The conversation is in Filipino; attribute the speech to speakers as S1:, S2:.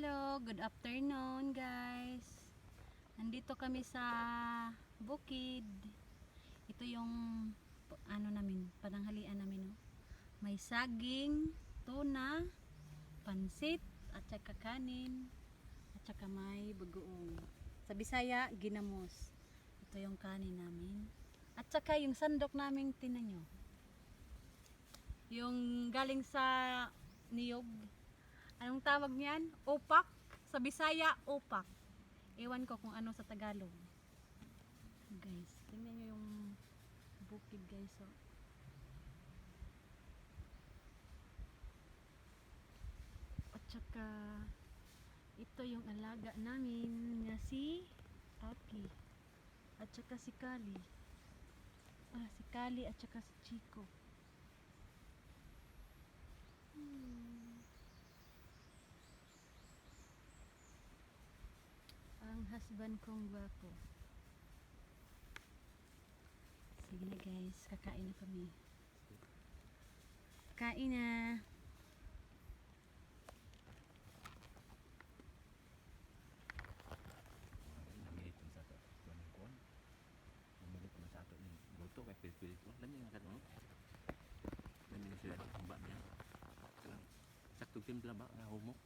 S1: Hello, good afternoon guys. Nandito kami sa bukid. Ito yung ano namin, pananghalian namin, no? May saging, tuna, pansit, at saka kanin, at saka may bagoong. Sa Bisaya, ginamos. Ito yung kanin namin. At saka yung sandok namin, tinan nyo. Yung galing sa niyog. Anong tawag niyan? Opak. Sa Bisaya, opak. Ewan ko kung ano sa Tagalog. Guys, tingnan nyo yung bukid guys. Oh. At saka, ito yung alaga namin nga si Aki. At saka si Kali. Si Kali at saka si Chico. Ang husband kong gwapo. Sige na guys, kakain na kami. Kain na.
S2: Namilit mo sa ito. Kuwanin ko. Namilit mo sa ito. Buto kay pilit-pilit ko. Lami nga katulog. Lami nga sila ang ba niya. Saktong timpla ba? Nga humok.